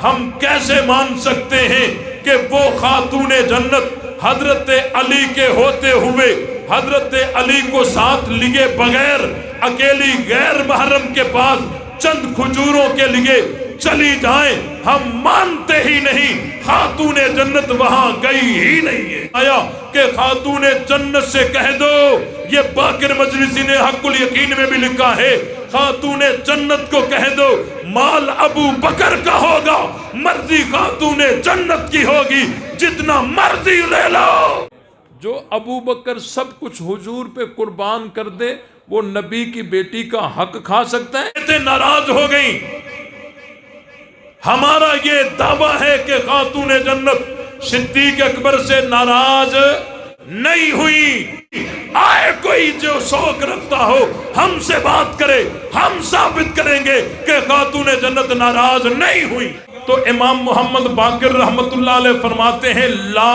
ہم کیسے مان سکتے ہیں کہ وہ خاتون جنت حضرت علی کے ہوتے ہوئے حضرت علی کو ساتھ لیے بغیر اکیلی غیر محرم کے پاس چند کھجوروں کے لیے چلی جائیں؟ ہم مانتے ہی نہیں، خاتون جنت وہاں گئی ہی نہیں ہے۔ آیا کہ خاتون جنت سے کہہ دو، یہ باقر مجلسی نے حق الیقین میں بھی لکھا ہے، خاتون جنت کو کہہ دو مال ابو بکر کا ہوگا، مرضی خاتون جنت کی ہوگی، جتنا مرضی لے لو۔ جو ابو بکر سب کچھ حضور پہ قربان کر دے، وہ نبی کی بیٹی کا حق کھا سکتا ہے؟ اتنے ناراض ہو گئی۔ ہمارا یہ دعویٰ ہے کہ خاتون جنت صدیق اکبر سے ناراض نہیں ہوئی۔ آئے کوئی جو شوق رکھتا ہو ہم سے بات کرے، ہم ثابت کریں گے کہ خاتون جنت ناراض نہیں ہوئی۔ تو امام محمد باقر رحمت اللہ علیہ فرماتے ہیں لا،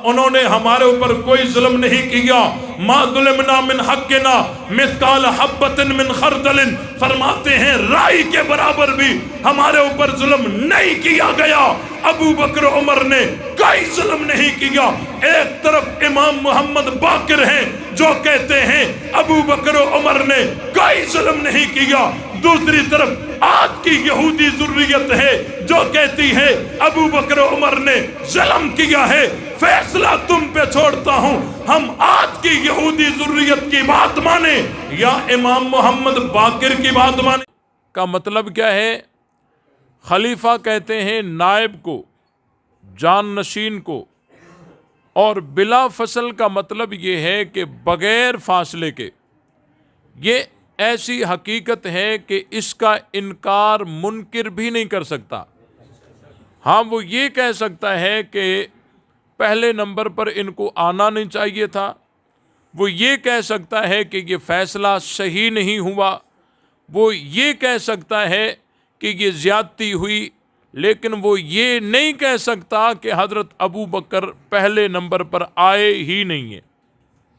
انہوں نے ہمارے اوپر کوئی ظلم نہیں کیا، ما ظلمنا من حقنا مثقال حبۃ من خردل، فرماتے ہیں رائی کے برابر بھی ہمارے اوپر ظلم نہیں کیا گیا۔ ابو بکر عمر نے کوئی ظلم نہیں کیا۔ ایک طرف امام محمد باقر ہیں جو کہتے ہیں ابو بکر عمر نے کوئی ظلم نہیں کیا، دوسری طرف آج کی یہودی ذریت ہے جو کہتی ہے ابو بکر عمر نے ظلم کیا ہے۔ فیصلہ تم پہ چھوڑتا ہوں، ہم آج کی یہودی ذریت کی بات مانیں یا امام محمد باقر کی بات مانیں؟ کا مطلب کیا ہے؟ خلیفہ کہتے ہیں نائب کو، جان نشین کو، اور بلا فصل کا مطلب یہ ہے کہ بغیر فاصلے کے۔ یہ ایسی حقیقت ہے کہ اس کا انکار منکر بھی نہیں کر سکتا۔ ہاں وہ یہ کہہ سکتا ہے کہ پہلے نمبر پر ان کو آنا نہیں چاہیے تھا، وہ یہ کہہ سکتا ہے کہ یہ فیصلہ صحیح نہیں ہوا، وہ یہ کہہ سکتا ہے کہ یہ زیادتی ہوئی، لیکن وہ یہ نہیں کہہ سکتا کہ حضرت ابو بکر پہلے نمبر پر آئے ہی نہیں ہیں،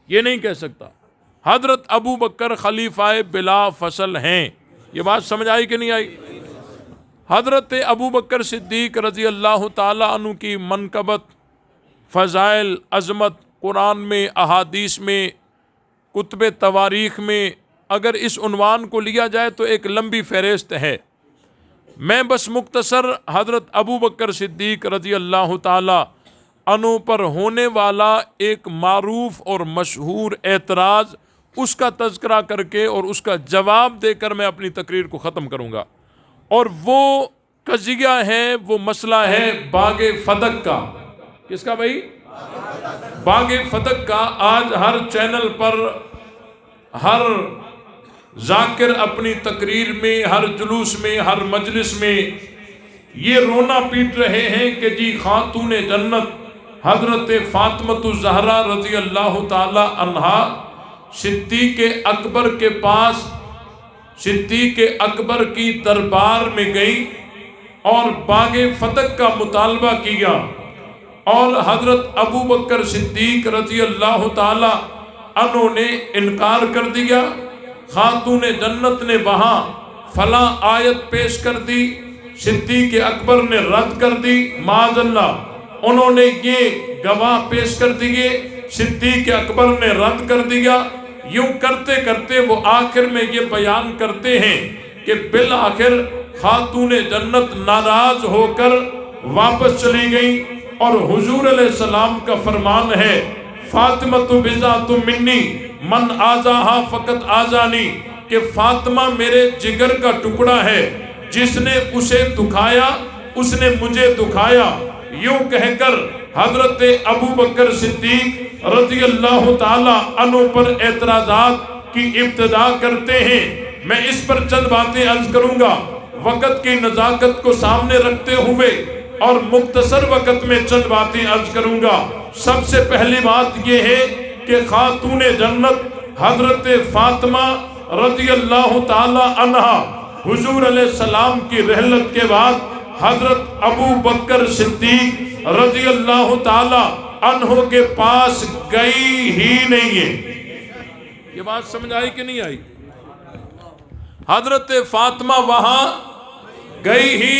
یہ نہیں کہہ سکتا۔ حضرت ابو بکر خلیفہ بلا فصل ہیں۔ یہ بات سمجھ آئی کہ نہیں آئی؟ حضرت ابو بکر صدیق رضی اللہ تعالی عنہ کی منقبت، فضائل، عظمت قرآن میں، احادیث میں، کتب تواریخ میں اگر اس عنوان کو لیا جائے تو ایک لمبی فہرست ہے۔ میں بس مختصر حضرت ابو بکر صدیق رضی اللہ تعالی عنہ پر ہونے والا ایک معروف اور مشہور اعتراض، اس کا تذکرہ کر کے اور اس کا جواب دے کر میں اپنی تقریر کو ختم کروں گا۔ اور وہ قضیہ ہے، وہ مسئلہ ہے باغ فدق کا۔ کس کا بھائی؟ باغ فدق کا۔ آج ہر چینل پر ہر ذاکر اپنی تقریر میں، ہر جلوس میں، ہر مجلس میں یہ رونا پیٹ رہے ہیں کہ جی خاتون جنت حضرت فاطمہ الزہرا رضی اللہ تعالی عنہا صدیق اکبر کے پاس، صدیق اکبر کی دربار میں گئی اور باغ فتح کا مطالبہ کیا، اور حضرت ابو بکر صدیق رضی اللہ تعالی عنہ نے انکار کر دیا۔ خاتون جنت نے وہاں فلاں آیت پیش کر دی، صدیق اکبر نے رد کر دی، معاذ اللہ۔ انہوں نے یہ گواہ پیش کر دیے، صدیق اکبر نے رد کر دیا۔ یوں کرتے کرتے وہ آخر میں یہ بیان کرتے ہیں کہ بالآخر خاتون جنت ناراض ہو کر واپس چلی گئی، اور حضور علیہ السلام کا فرمان ہے فاطمہ بضعۃ منی من آذاہا فقط آذانی، کہ فاطمہ میرے جگر کا ٹکڑا ہے، جس نے اسے دکھایا اس نے مجھے دکھایا۔ یوں کہہ کر حضرت ابو بکر صدیق رضی اللہ تعالی عنہ پر اعتراضات کی ابتدا کرتے ہیں۔ میں اس پر چند باتیں عرض کروں گا وقت کی نزاکت کو سامنے رکھتے ہوئے، اور مختصر وقت میں چند باتیں عرض کروں گا۔ سب سے پہلی بات یہ ہے کہ خاتون جنت حضرت فاطمہ رضی اللہ تعالی عنہا حضور علیہ السلام کی رحلت کے بعد حضرت ابو بکر صدیق رضی اللہ تعالی عنہ کے پاس گئی ہی نہیں ہے۔ یہ بات سمجھ آئی کہ نہیں آئی؟ حضرت فاطمہ وہاں گئی ہی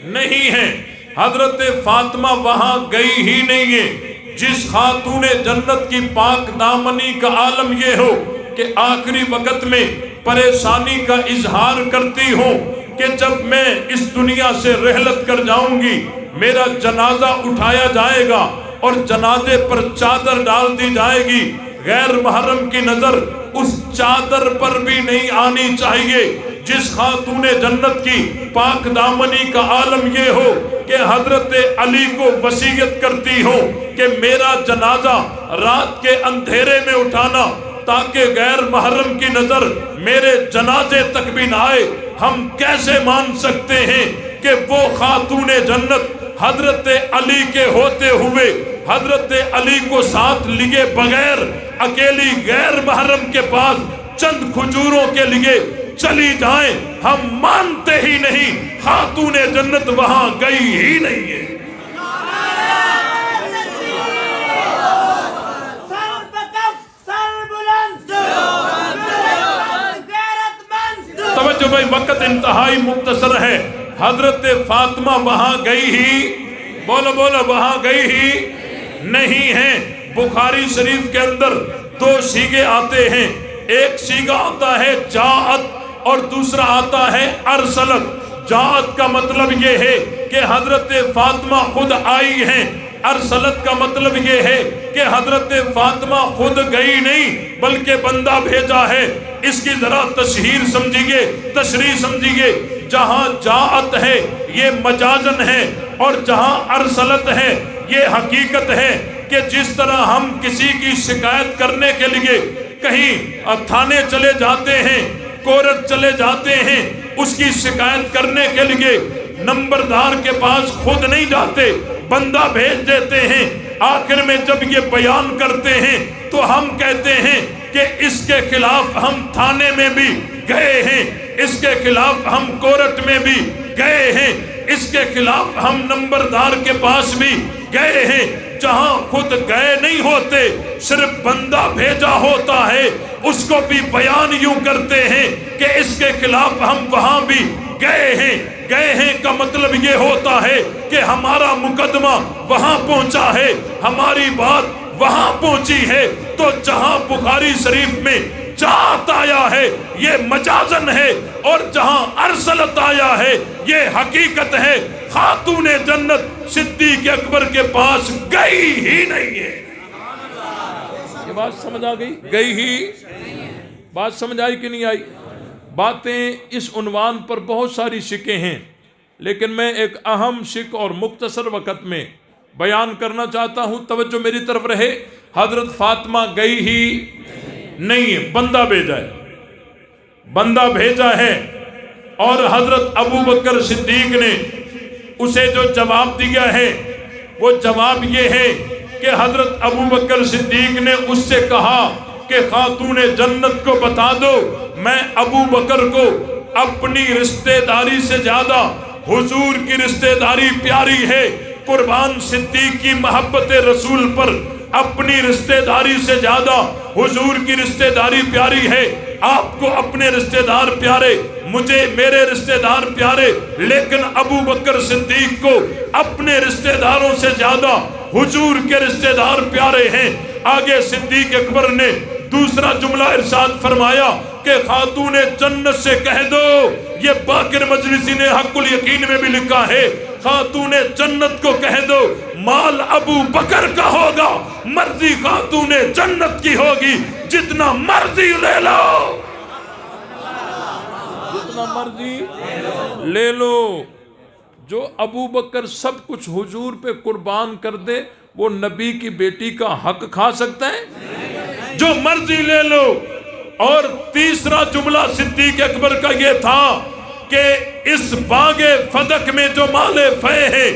نہیں ہیں۔ حضرت فاطمہ وہاں گئی ہی نہیں ہے۔ جس خاتون جنت کی پاک دامنی کا عالم یہ ہو کہ آخری وقت میں پریشانی کا اظہار کرتی ہوں کہ جب میں اس دنیا سے رحلت کر جاؤں گی، میرا جنازہ اٹھایا جائے گا اور جنازے پر چادر ڈال دی جائے گی، غیر محرم کی نظر اس چادر پر بھی نہیں آنی چاہیے۔ جس خاتون جنت کی پاک دامنی کا عالم یہ ہو کہ حضرت علی کو وصیت کرتی ہو کہ میرا جنازہ رات کے اندھیرے میں اٹھانا تاکہ غیر محرم کی نظر میرے جنازے تک بھی نہ آئے، ہم کیسے مان سکتے ہیں کہ وہ خاتون جنت حضرت علی کے ہوتے ہوئے حضرت علی کو ساتھ لیے بغیر اکیلی غیر محرم کے پاس چند کھجوروں کے لیے چلی جائیں؟ ہم مانتے ہی نہیں، خاتون جنت وہاں گئی ہی نہیں ہے۔ توجہ بھائی، وقت انتہائی مختصر ہے۔ حضرت فاطمہ وہاں گئی ہی، بولو بولو، وہاں گئی ہی نہیں ہیں۔ بخاری شریف کے اندر دو سیغے آتے ہیں، ایک سیغہ آتا ہے جاءت اور دوسرا آتا ہے ارسلت۔ جاءت کا مطلب یہ ہے کہ حضرت فاطمہ خود آئی ہیں، ارسلت کا مطلب یہ ہے کہ حضرت فاطمہ خود گئی نہیں بلکہ بندہ بھیجا ہے۔ اس کی ذرا تشریح سمجھیے۔ جہاں جاءت ہے یہ مجازن ہے اور جہاں ارسلت ہے یہ حقیقت ہے کہ جس طرح ہم کسی کی شکایت کرنے کے لیے کہیں تھانے چلے جاتے ہیں، کورٹ چلے جاتے ہیں، اس کی شکایت کرنے کے لیے نمبردار کے پاس خود نہیں جاتے، بندہ بھیج دیتے ہیں۔ آخر میں جب یہ بیان کرتے ہیں تو ہم کہتے ہیں کہ اس کے خلاف ہم تھانے میں بھی گئے ہیں، اس کے خلاف ہم کورٹ میں بھی گئے ہیں، اس کے خلاف ہم نمبردار کے پاس بھی گئے ہیں۔ جہاں خود گئے نہیں ہوتے، صرف بندہ بھیجا ہوتا ہے، اس کو بھی بیان یوں کرتے ہیں کہ اس کے خلاف ہم وہاں بھی گئے ہیں۔ گئے ہیں کا مطلب یہ ہوتا ہے کہ ہمارا مقدمہ وہاں پہنچا ہے، ہماری بات وہاں پہنچی ہے۔ تو جہاں بخاری شریف میں جاءت آیا ہے یہ مجازن ہے اور جہاں ارسلت آیا ہے یہ حقیقت ہے۔ خاتون جنت صدیق اکبر کے پاس گئی ہی نہیں ہے۔ یہ بات سمجھ آ گئی؟ گئی ہی، بات سمجھ آئی کہ نہیں آئی؟ باتیں اس عنوان پر بہت ساری شکیں ہیں، لیکن میں ایک اہم شک اور مختصر وقت میں بیان کرنا چاہتا ہوں، توجہ میری طرف رہے۔ حضرت فاطمہ گئی ہی نہیں ہے، بندہ بھیجا ہے، بندہ بھیجا ہے، اور حضرت ابو بکر صدیق نے اسے جو جواب دیا ہے وہ جواب یہ ہے کہ حضرت ابو بکر صدیق نے اس سے کہا کہ خاتون جنت کو بتا دو میں ابو بکر کو اپنی رشتہ داری سے زیادہ حضور کی رشتہ داری پیاری ہے، قربان صدیق کی محبت رسول پر اپنی رشتہ داری سے زیادہ حضور کی رشتہ داری پیاری ہے۔ آپ کو اپنے رشتہ دار پیارے، مجھے میرے رشتہ دار پیارے، لیکن ابو بکر صدیق کو اپنے رشتہ داروں سے زیادہ حضور کے رشتہ دار پیارے ہیں۔ آگے صدیق اکبر نے دوسرا جملہ ارشاد فرمایا کہ خاتون جنت سے کہہ دو، یہ باقر مجلسی نے حق الیقین میں بھی لکھا ہے، خاتون جنت کو کہہ دو مال ابو بکر کا ہوگا، مرضی خاتون جنت کی ہوگی، جتنا مرضی لے لو، جتنا مرضی لے لو۔ جو ابو بکر سب کچھ حضور پہ قربان کر دے وہ نبی کی بیٹی کا حق کھا سکتا ہے؟ جو مرضی لے لو۔ اور تیسرا جملہ صدیق اکبر کا یہ تھا کہ اس باغ فدق میں جو مال فے ہے،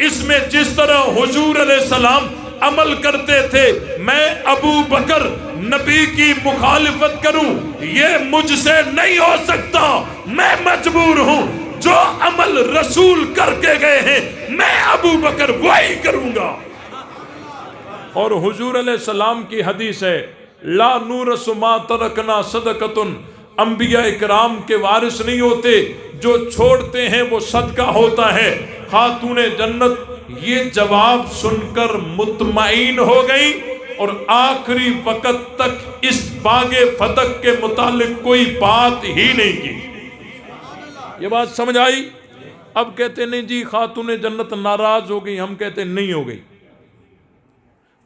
اس میں جس طرح حضور علیہ السلام عمل کرتے تھے، میں ابو بکر نبی کی مخالفت کروں یہ مجھ سے نہیں ہو سکتا، میں مجبور ہوں، جو عمل رسول کر کے گئے ہیں میں ابو بکر وہی کروں گا۔ اور حضور علیہ السلام کی حدیث ہے لا نورث ما ترکنا صدقۃ انبیاء اکرام کے وارث نہیں ہوتے، جو چھوڑتے ہیں وہ صدقہ ہوتا ہے۔ خاتون جنت یہ جواب سن کر مطمئن ہو گئی اور آخری وقت تک اس باغ فتق کے متعلق کوئی بات ہی نہیں کی۔ یہ بات سمجھ آئی؟ اب کہتے نہیں جی خاتون جنت ناراض ہو گئی، ہم کہتے نہیں ہو گئی،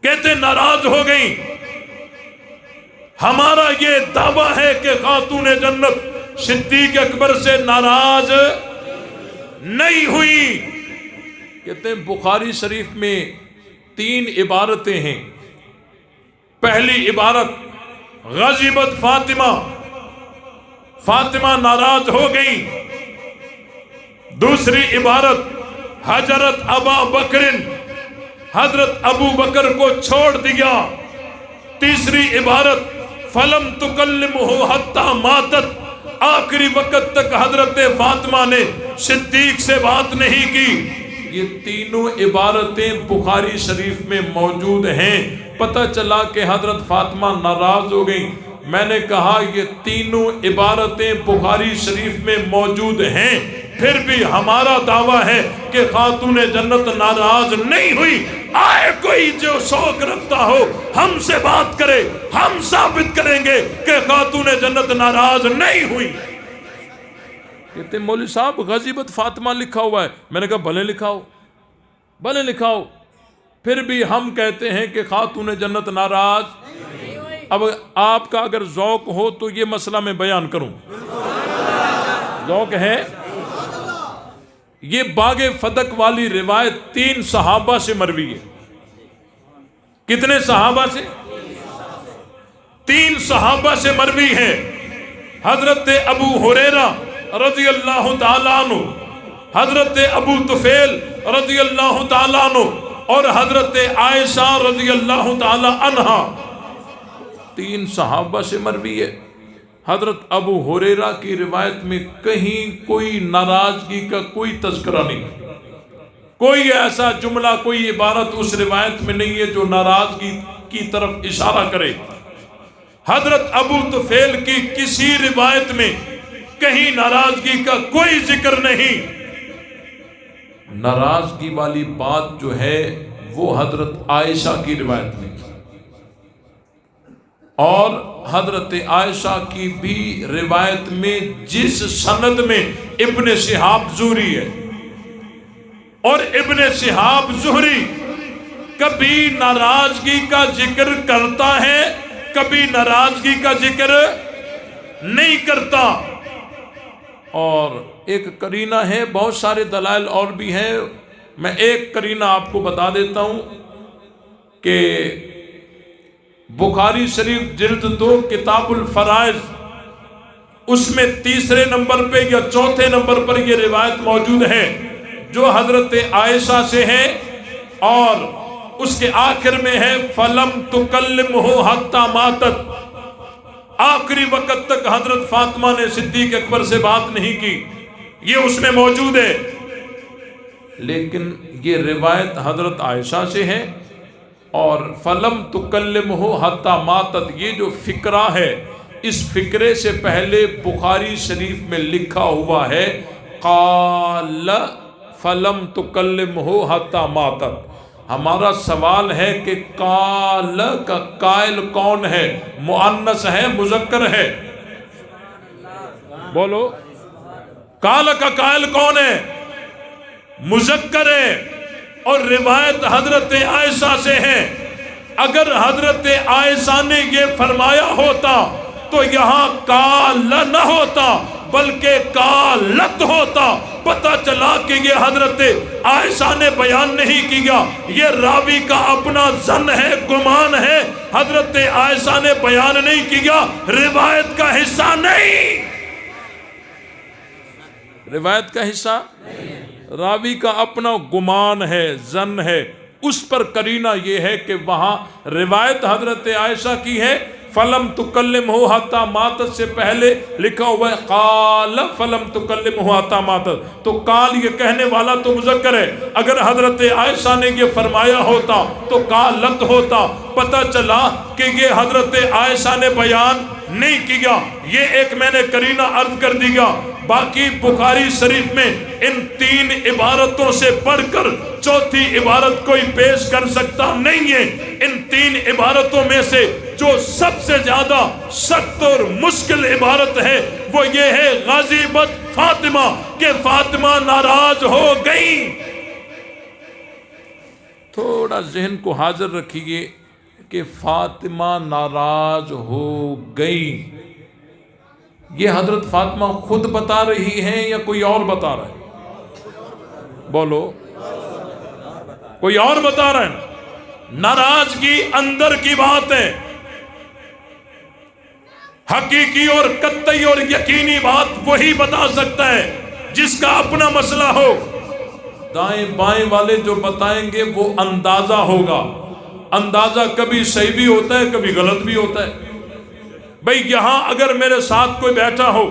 کہتے ناراض ہو گئی۔ ہمارا یہ دعویٰ ہے کہ خاتون جنت صدیق اکبر سے ناراض نہیں ہوئی۔ کہتے ہیں بخاری شریف میں 3 عبارتیں ہیں۔ پہلی عبارت غضبت فاطمہ، فاطمہ ناراض ہو گئی۔ دوسری عبارت حضرت ابا بکر، حضرت ابو بکر کو چھوڑ دیا۔ تیسری عبارت فلم تکلمہ حتی ماتت، آخری وقت تک حضرت فاطمہ نے صدیق سے بات نہیں کی۔ یہ تینوں عبارتیں بخاری شریف میں موجود ہیں۔ پتہ چلا کہ حضرت فاطمہ ناراض ہو گئیں۔ میں نے کہا یہ تینوں عبارتیں بخاری شریف میں موجود ہیں، پھر بھی ہمارا دعویٰ ہے کہ خاتون جنت ناراض نہیں ہوئی۔ آئے کوئی جو شوق رکھتا ہو ہم سے بات کرے، ہم ثابت کریں گے کہ خاتون جنت ناراض نہیں ہوئی۔ کہتے ہیں مولوی صاحب غضبت فاطمہ لکھا ہوا ہے۔ میں نے کہا بھلے لکھاؤ، بھلے لکھاؤ، پھر بھی ہم کہتے ہیں کہ خاتون جنت ناراض۔ اب آپ کا اگر ذوق ہو تو یہ مسئلہ میں بیان کروں، ذوق ہے؟ یہ باغ فتق والی روایت 3 صحابہ سے مروی ہے۔ کتنے صحابہ سے؟ 3 صحابہ سے مروی ہے۔ حضرت ابو ہریرہ رضی اللہ تعالیٰ عنہ، حضرت ابو طفیل رضی اللہ تعالیٰ عنہ اور حضرت عائشہ رضی اللہ تعالیٰ عنہا، 3 صحابہ سے مروی ہے۔ حضرت ابو ہریرہ کی روایت میں کہیں کوئی ناراضگی کا کوئی تذکرہ نہیں، کوئی ایسا جملہ، کوئی عبارت اس روایت میں نہیں ہے جو ناراضگی کی طرف اشارہ کرے۔ حضرت ابو طفیل کی کسی روایت میں کہیں ناراضگی کا کوئی ذکر نہیں۔ ناراضگی والی بات جو ہے وہ حضرت عائشہ کی روایت میں، اور حضرت عائشہ کی بھی روایت میں جس سند میں ابن شہاب زہری ہے، اور ابن شہاب زہری کبھی ناراضگی کا ذکر کرتا ہے، کبھی ناراضگی کا ذکر نہیں کرتا۔ اور ایک قرینہ ہے، بہت سارے دلائل اور بھی ہیں، میں ایک قرینہ آپ کو بتا دیتا ہوں کہ بخاری شریف جلد 2 کتاب الفرائض، اس میں 3 نمبر پہ یا 4 نمبر پر یہ روایت موجود ہے جو حضرت عائشہ سے ہے، اور اس کے آخر میں ہے فلم تکلمہ حتی ماتت، آخری وقت تک حضرت فاطمہ نے صدیق اکبر سے بات نہیں کی، یہ اس میں موجود ہے۔ لیکن یہ روایت حضرت عائشہ سے ہے، اور فلم تکلمہ حتی ماتت یہ جو فقرہ ہے، اس فقرے سے پہلے بخاری شریف میں لکھا ہوا ہے قال فلم تکلمہ حتی ماتت۔ ہمارا سوال ہے کہ قال کا قائل کون ہے؟ مؤنث ہے مذکر ہے؟ بولو، قال کا قائل کون ہے؟ مذکر ہے، اور روایت حضرت عائشہ سے ہے۔ اگر حضرت عائشہ نے یہ فرمایا ہوتا تو یہاں قال نہ ہوتا بلکہ قالت ہوتا۔ پتہ چلا کہ یہ حضرت عائشہ نے بیان نہیں کیا، یہ راوی کا اپنا ظن ہے، گمان ہے، حضرت عائشہ نے بیان نہیں کیا، روایت کا حصہ نہیں، روایت کا حصہ راوی کا اپنا گمان ہے، ظن ہے۔ اس پر قرینہ یہ ہے کہ وہاں روایت حضرت عائشہ کی ہے، فلم تکلمہ حتی ماتت سے پہلے لکھا ہوا ہے قال فلم تکلمہ حتی ماتت، تو قال یہ کہنے والا تو مذکر ہے، اگر حضرت عائشہ نے یہ فرمایا ہوتا تو قالت ہوتا۔ پتہ چلا کہ یہ حضرت عائشہ نے بیان نہیں کیا۔ یہ ایک میں نے قرینہ عرض کر دیا۔ باقی بخاری شریف میں ان 3 عبارتوں سے بڑھ کر چوتھی عبارت کوئی پیش کر سکتا نہیں ہے۔ ان 3 عبارتوں میں سے جو سب سے زیادہ سخت اور مشکل عبارت ہے وہ یہ ہے غضبت فاطمہ، کہ فاطمہ ناراض ہو گئی۔ تھوڑا ذہن کو حاضر رکھیے کہ فاطمہ ناراض ہو گئی، یہ حضرت فاطمہ خود بتا رہی ہیں یا کوئی اور بتا رہا ہے؟ بولو، کوئی اور بتا رہا ہے؟ ناراضگی اندر کی بات ہے، حقیقی اور قطعی اور یقینی بات وہی بتا سکتا ہے جس کا اپنا مسئلہ ہو۔ دائیں بائیں والے جو بتائیں گے وہ اندازہ ہوگا، اندازہ کبھی صحیح بھی ہوتا ہے کبھی غلط بھی ہوتا ہے۔ بھئی یہاں اگر میرے ساتھ کوئی بیٹھا ہو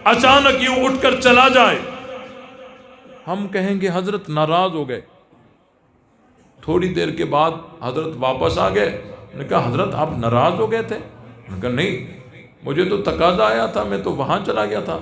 اچانک یوں اٹھ کر چلا جائے، ہم کہیں گے حضرت ناراض ہو گئے۔ تھوڑی دیر کے بعد حضرت واپس آ گئے، نے کہا حضرت آپ ناراض ہو گئے تھے؟ نے کہا نہیں، مجھے تو تقاضا آیا تھا، میں تو وہاں چلا گیا تھا۔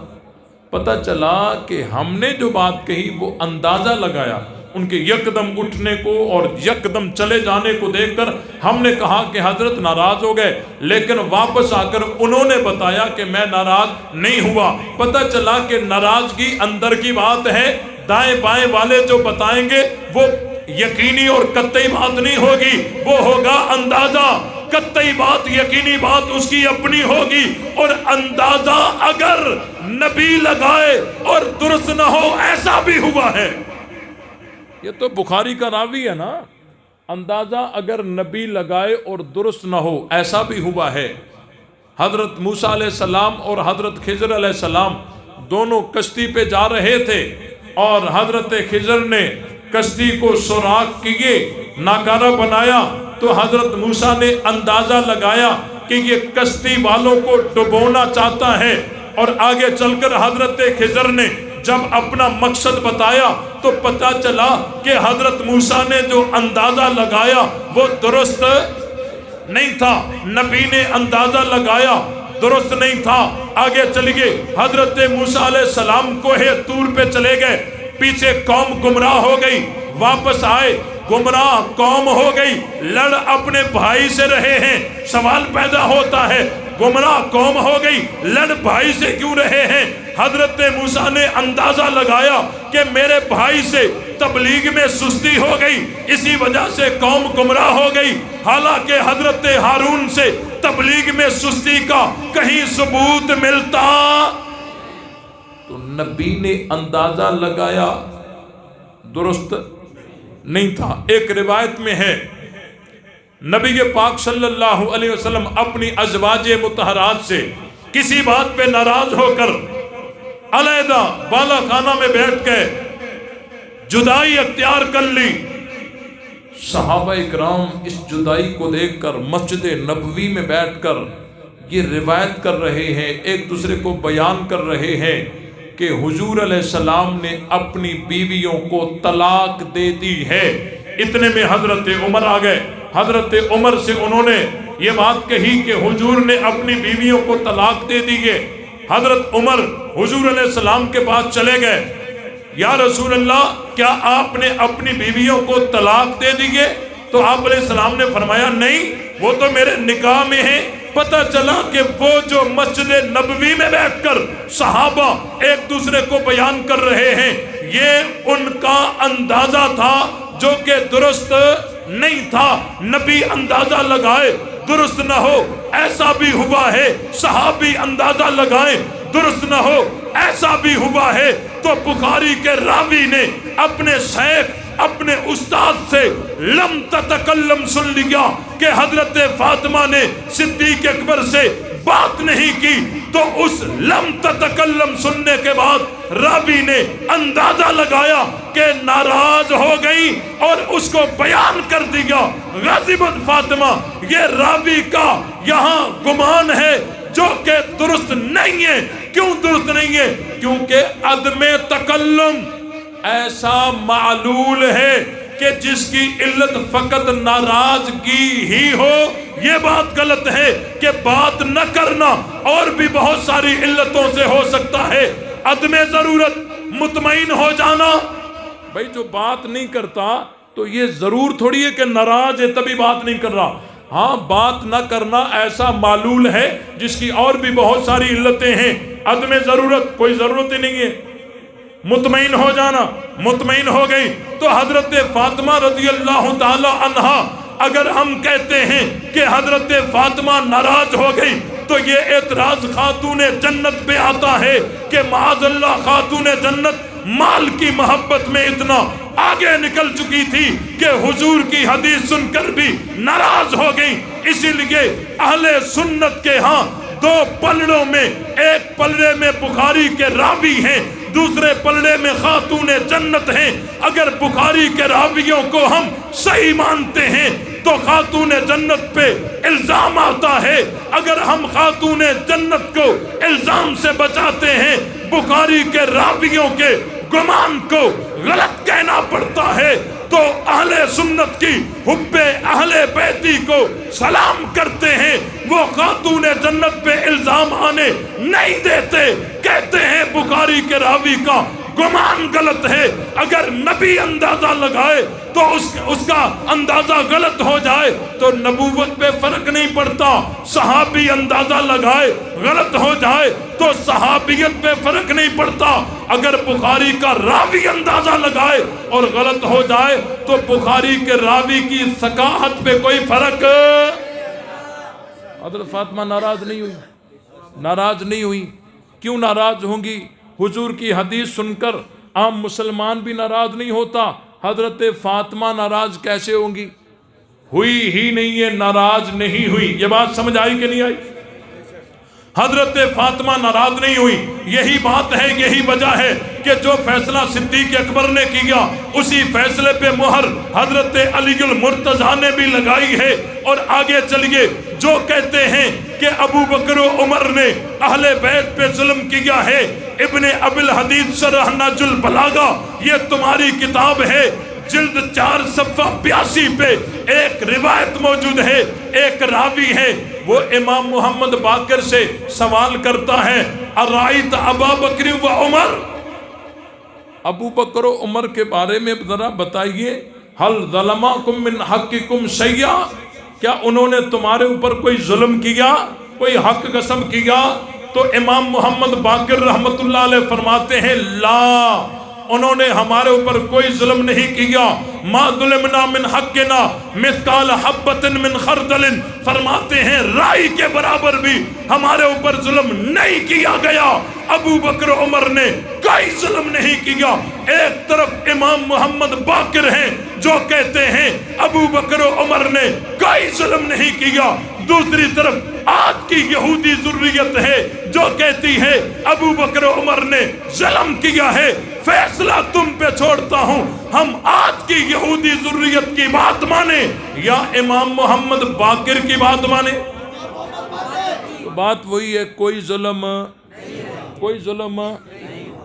پتہ چلا کہ ہم نے جو بات کہی وہ اندازہ لگایا، ان کے یکدم اٹھنے کو اور یکدم چلے جانے کو دیکھ کر ہم نے کہا کہ حضرت ناراض ہو گئے، لیکن واپس آ کر انہوں نے بتایا کہ میں ناراض نہیں ہوا۔ پتہ چلا کہ ناراضگی اندر کی بات ہے، دائیں بائیں والے جو بتائیں گے وہ یقینی اور قطعی بات نہیں ہوگی، وہ ہوگا اندازہ۔ قطعی بات، یقینی بات اس کی اپنی ہوگی، اور اندازہ اگر نبی لگائے اور درست نہ ہو، ایسا بھی ہوا ہے۔ یہ تو بخاری کا راوی ہے نا، اندازہ اگر نبی لگائے اور درست نہ ہو، ایسا بھی ہوا ہے۔ حضرت موسیٰ علیہ السلام اور حضرت خضر علیہ السلام دونوں کشتی پہ جا رہے تھے، اور حضرت خضر نے کشتی کو سوراخ کیے، ناکارہ بنایا، تو حضرت موسیٰ نے اندازہ لگایا کہ یہ کشتی والوں کو ڈبونا چاہتا ہے، اور آگے چل کر حضرت خضر نے جب اپنا مقصد بتایا تو پتہ چلا کہ حضرت موسیٰ نے جو اندازہ لگایا وہ درست نہیں تھا، نبی نے اندازہ لگایا درست نہیں تھا۔ آگے چلیے، حضرت موسیٰ علیہ السلام کوہ طور پہ چلے گئے، پیچھے قوم گمراہ ہو گئی، واپس آئے، گمراہ قوم ہو گئی، لڑ اپنے بھائی سے رہے ہیں۔ سوال پیدا ہوتا ہے، گمراہ قوم ہو گئی، لڑ بھائی سے کیوں رہے ہیں؟ حضرت موسیٰ نے اندازہ لگایا کہ میرے بھائی سے تبلیغ میں سستی ہو گئی، اسی وجہ سے قوم گمراہ ہو گئی، حالانکہ حضرت ہارون سے تبلیغ میں سستی کا کہیں ثبوت ملتا تو نبی نے اندازہ لگایا درست نہیں تھا۔ ایک روایت میں ہے نبی پاک صلی اللہ علیہ وسلم اپنی ازواج مطہرات سے کسی بات پہ ناراض ہو کر علیحدہ بالا خانہ میں بیٹھ کے جدائی اختیار کر لی۔ صحابہ اکرام اس جدائی کو دیکھ کر مسجد نبوی میں بیٹھ کر یہ روایت کر رہے ہیں، ایک دوسرے کو بیان کر رہے ہیں کہ حضور علیہ السلام نے اپنی بیویوں کو طلاق دے دی ہے۔ اتنے میں حضرت عمر آ گئے، حضرت عمر سے انہوں نے یہ بات کہی کہ حضور نے اپنی بیویوں کو طلاق دے دی ہے۔ حضرت عمر حضور علیہ السلام کے پاس چلے گئے، یا رسول اللہ کیا آپ نے اپنی بیویوں کو طلاق دے دی ہے؟ تو آپ علیہ السلام نے فرمایا نہیں، وہ تو میرے نکاح میں ہیں۔ پتہ چلا کہ وہ جو مسجد نبوی میں بیٹھ کر صحابہ ایک دوسرے کو بیان کر رہے ہیں، یہ ان کا اندازہ تھا جو کہ درست نہیں تھا۔ نبی اندازہ لگائے درست نہ ہو، ایسا بھی ہوا ہے، صحابی اندازہ لگائیں درست نہ ہو، ایسا بھی ہوا ہے۔ تو بخاری کے راوی نے اپنے شیخ، اپنے استاد سے لم تتکلم سن لیا کہ حضرت فاطمہ نے صدیق اکبر سے بات نہیں کی، تو اس لم تتکلم سننے کے بعد راوی نے اندازہ لگایا کہ ناراض ہو گئی اور اس کو بیان کر دیا غضبت فاطمہ۔ یہ راوی کا یہاں گمان ہے جو کہ درست نہیں ہے۔ کیوں درست نہیں ہے؟ کیونکہ عدم تکلم ایسا معلول ہے کہ جس کی علت فقط ناراضگی ہی ہو، یہ بات غلط ہے کہ بات نہ کرنا اور بھی بہت ساری علتوں سے ہو سکتا ہے۔ عدم ضرورت، مطمئن ہو جانا، بھائی جو بات نہیں کرتا تو یہ ضرور تھوڑی ہے کہ ناراض ہے تبھی بات نہیں کر رہا۔ ہاں بات نہ کرنا ایسا معلول ہے جس کی اور بھی بہت ساری علتیں ہیں۔ عدم ضرورت، کوئی ضرورت ہی نہیں ہے۔ مطمئن ہو جانا، مطمئن ہو گئی تو حضرت فاطمہ رضی اللہ تعالی عنہا، اگر ہم کہتے ہیں کہ حضرت فاطمہ ناراض ہو گئی تو یہ اعتراض خاتون جنت پہ آتا ہے کہ معاذ اللہ خاتون جنت مال کی محبت میں اتنا آگے نکل چکی تھی کہ حضور کی حدیث سن کر بھی ناراض ہو گئی۔ اسی لیے اہل سنت کے ہاں دو پلڑوں میں، ایک پلڑے میں بخاری کے راوی ہیں، دوسرے پلڑے میں خاتون جنت ہیں۔ اگر بخاری کے راویوں کو ہم صحیح مانتے ہیں تو خاتون جنت پہ الزام آتا ہے، اگر ہم خاتون جنت کو الزام سے بچاتے ہیں بخاری کے راویوں کے گمان کو غلط کہنا پڑتا ہے۔ تو اہل سنت کی حب اہل بیتی کو سلام کرتے ہیں، وہ خاتون جنت پہ الزام آنے نہیں دیتے، کہتے ہیں بخاری کے راوی کا گمان غلط ہے۔ اگر نبی اندازہ لگائے تو اس کا اندازہ غلط ہو جائے تو نبوت پہ فرق نہیں پڑتا، صحابی اندازہ لگائے غلط ہو جائے تو صحابیت پہ فرق نہیں پڑتا۔ اگر بخاری کا راوی اندازہ لگائے اور غلط ہو جائے تو بخاری کے راوی کی ثقافت پہ کوئی فرق۔ حضرت فاطمہ ناراض نہیں ہوئی، ناراض نہیں ہوئی۔ کیوں ناراض ہوں گی؟ حضور کی حدیث سن کر عام مسلمان بھی ناراض نہیں ہوتا، حضرت فاطمہ ناراض کیسے ہوں گی؟ ہوئی ہی نہیں ہے، ناراض نہیں ہوئی۔ یہ بات سمجھ آئی کہ نہیں آئی؟ حضرت فاطمہ ناراض نہیں ہوئی۔ یہی بات ہے، یہی وجہ ہے کہ جو فیصلہ صدیق اکبر نے کیا اسی فیصلے پہ مہر حضرت علی المرتضیٰ نے بھی لگائی ہے۔ اور آگے چلیے، جو کہتے ہیں کہ ابو بکر و عمر نے اہل بیت پہ ظلم کیا ہے، ابن ابی الحدیث شرح نہج البلاغہ، یہ تمہاری کتاب ہے، جلد 4 صفحہ 82 پہ ایک روایت موجود ہے، ایک راوی ہے، وہ امام محمد باقر سے سوال کرتا ہے، ارائیت ابا بکر و عمر، ابو بکر و عمر کے بارے میں ذرا بتائیے، حل ظلمکم من حقکم شیئا، کیا انہوں نے تمہارے اوپر کوئی ظلم کیا، کوئی حق غصب کیا؟ تو امام محمد باقر رحمت اللہ علیہ فرماتے ہیں لا، انہوں نے ہمارے اوپر کوئی ظلم نہیں کیا، ما ظلمنا من حقنا مثقال حبۃ من خردل، فرماتے ہیں رائی کے برابر بھی ہمارے اوپر ظلم نہیں کیا گیا۔ ابو بکر عمر نے کوئی ظلم نہیں کیا۔ ایک طرف امام محمد باقر ہیں جو کہتے ہیں ابو بکر عمر نے کوئی ظلم نہیں کیا، دوسری طرف آج کی یہودی ذریت ہے جو کہتی ہے ابو بکر عمر نے ظلم کیا ہے۔ فیصلہ تم پہ چھوڑتا ہوں، ہم آج کی یہودی ذریت کی بات مانیں یا امام محمد باقر کی بات مانیں؟ تو بات وہی ہے، کوئی ظلم، کوئی ظلم۔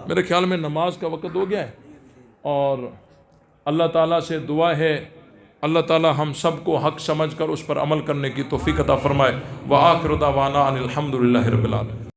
میرے خیال میں نماز کا وقت ہو گیا ہے اور اللہ تعالیٰ سے دعا ہے اللہ تعالیٰ ہم سب کو حق سمجھ کر اس پر عمل کرنے کی توفیق عطا فرمائے۔ وآخر دعوانا ان الحمدللہ رب العالمین۔